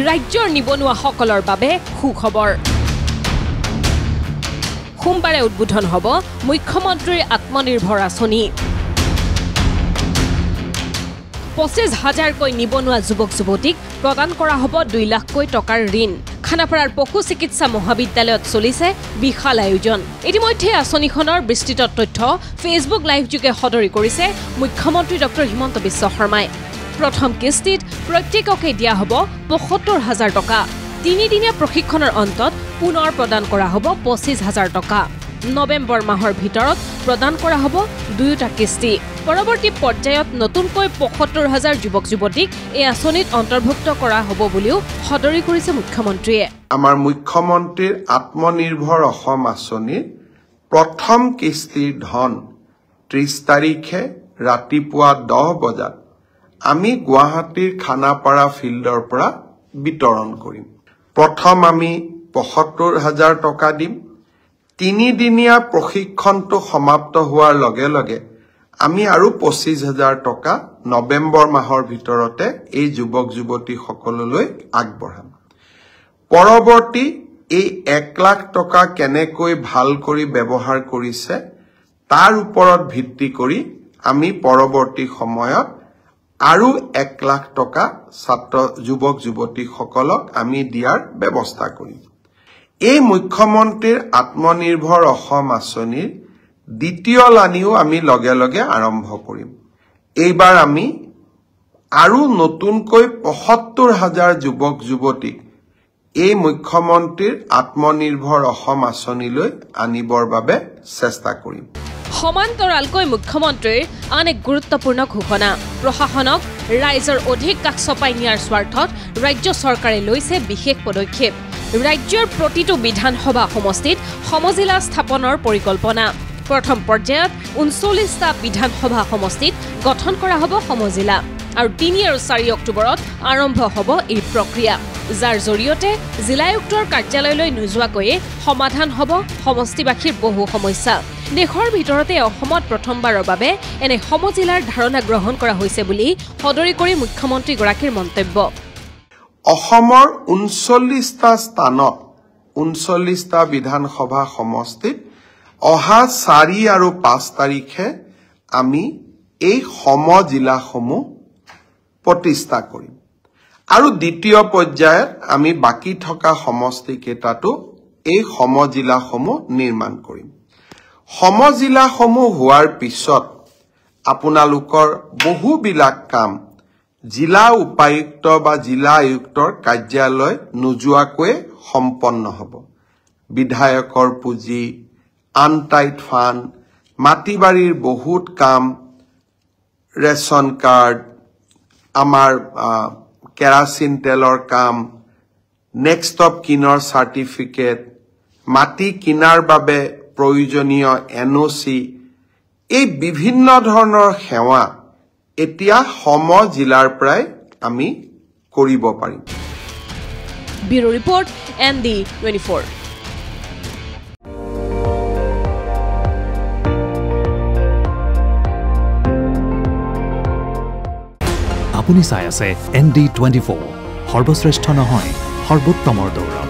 ৰাজ্যৰ নিবনুৱাসকলৰ বাবে সুখবৰ সোমবাৰে উদ্বোধন হ'ব মুখ্যমন্ত্ৰীৰ আত্মনিৰ্ভৰ আঁচনি ২৫,০০০কৈ নিবনুৱা যুৱক যুৱতীক প্ৰদান কৰা হ'ব ২ লাখকৈ টকাৰ ঋণ খানাপাৰাৰ পশু চিকিৎসা মহাবিদ্যালয়ত চলিছে বিশাল আয়োজন ইতিমধ্যে আঁচনিখনৰ বিস্তৃত তথ্য ফেচবুক লাইভ যোগে সদৰি কৰিছে মুখ্যমন্ত্ৰী ডক্টৰ হিমন্ত বিশ্ব শৰ্মাই প্ৰথম কিস্তিত প্ৰত্যেককে দিয়া হ'ব ৭৫,০০০ টকা ৩ দিনীয়া প্ৰশিক্ষণৰ অন্তত পুনৰ প্ৰদান কৰা হ'ব ২৫,০০০ টকা নৱেম্বৰ মাহৰ ভিতৰত প্ৰদান কৰা হ'ব দুয়োটা কিস্তি পৰৱৰ্তী পৰ্যায়ত নতুনকৈ ৭৫,০০০ যুৱক যুৱতীক এই আঁচনিত অন্তৰ্ভুক্ত কৰা হ'ব বুলিও সদৰি কৰিছে মুখ্যমন্ত্ৰীয়ে আমাৰ মুখ্যমন্ত্ৰীৰ আত্মনিৰ্ভৰ অসম আঁচনিৰ প্ৰথম কিস্তিৰ ধন ৩০ তাৰিখে ৰাতিপুৱা ১০ বজাত আমি গুৱাহাটীৰ খানাপাৰা ফিল্ডৰ পৰা বিতৰণ কৰিম প্ৰথম আমি ৭৫,০০০ টকা দিম ৩ দিনীয়া প্ৰশিক্ষণটো সমাপ্ত হোৱাৰ লগে লগে আমি আৰু ২৫,০০০ টকা নৱেম্বৰ মাহৰ ভিতৰতে এই যুৱক যুৱতীসকললৈ আগবঢ়াম পৰৱৰ্তী এই ১ লাখ টকা কেনেকৈ ভাল কৰি ব্যৱহাৰ কৰিছে তাৰ ওপৰত ভিত্তি কৰি আমি পৰৱৰ্তী সময়ত আৰু ১ লাখ টকা ছাত্ৰ যুৱক যুৱতীসকলক আমি দিয়াৰ ব্যৱস্থা কৰিম এই মুখ্যমন্ত্ৰীৰ আত্মনিৰ্ভৰ অসম আঁচনিৰ দ্বিতীয় লানিও আমি লগে লগে আৰম্ভ কৰিম এইবাৰ আমি আৰু নতুনকৈ ৭৫,০০০ যুৱক যুৱতীক এই মুখ্যমন্ত্ৰীৰ আত্মনিৰ্ভৰ অসম আঁচনিলৈ আনিবৰ বাবে চেষ্টা কৰিম সমান্তৰালকৈ মুখ্যমন্ত্ৰীৰ আন এক গুৰুত্বপূৰ্ণ ঘোষণা প্ৰশাসনক ৰাইজৰ অধিক কাষ চপাই নিয়াৰ স্বাৰ্থত ৰাজ্য চৰকাৰে লৈছে বিশেষ পদক্ষেপ ৰাজ্যৰ প্ৰতিটো বিধানসভা সমষ্টিত সমজিলা স্থাপনৰ পৰিকল্পনা প্ৰথম পৰ্যায়ত ৩৯টা বিধানসভা সমষ্টিত গঠন কৰা হ'ব সমজিলা আৰু ৩ আৰু ৪ অক্টোবৰত আৰম্ভ হ'ব এই প্ৰক্ৰিয়া যাৰ জৰিয়তে জিলায়ুক্তৰ কাৰ্যালয়লৈ নোযোৱাকৈয়ে সমাধান হ'ব সমষ্টিবাসীৰ বহু সমস্যা দেশৰ ভিতৰতে অসমত প্ৰথমবাৰৰ বাবে এনে সমজিলাৰ ধাৰণা গ্ৰহণ কৰা হৈছে বুলি সদৰি কৰি মুখ্যমন্ত্ৰীগৰাকীৰ মন্তব্য অসমৰ ৩৯টা স্থানত ৩৯টা বিধানসভা সমষ্টিত অহা ৪ আৰু ৫ তাৰিখে আমি এই সমজিলাসমূহ প্ৰতিষ্ঠা কৰিম আৰু দ্বিতীয় পৰ্যায়ত আমি বাকি থকা সমষ্টিকেইটাতো এই সমজিলাসমূহ নিৰ্মাণ কৰিম সমজিলাসমূহ হোৱাৰ পিছত আপোনালোকৰ বহুবিলাক কাম জিলা উপায়ুক্ত বা জিলা আয়ুক্তৰ কাৰ্যালয় নোযোৱাকৈ সম্পন্ন হ'ব বিধায়কৰ পুঁজি আনটাইড ফাণ্ড মাটিবাৰীৰ বহুত কাম ৰেচন কাৰ্ড আমাৰ কেৰাচিন তেলৰ কাম নেক্সট অফ কিনৰ চাৰ্টিফিকেট মাটি কিনাৰ বাবে প্ৰয়োজনীয় এনঅ'চি এই বিভিন্ন ধৰণৰ সেৱা এতিয়া সমজিলাৰ পৰাই আমি কৰিব পাৰিম ব্যুৰো ৰিপৰ্ট ND24 আপুনি চাই আছে ND24 সৰ্বশ্ৰেষ্ঠ নহয় সৰ্বোত্তমৰ দৌৰ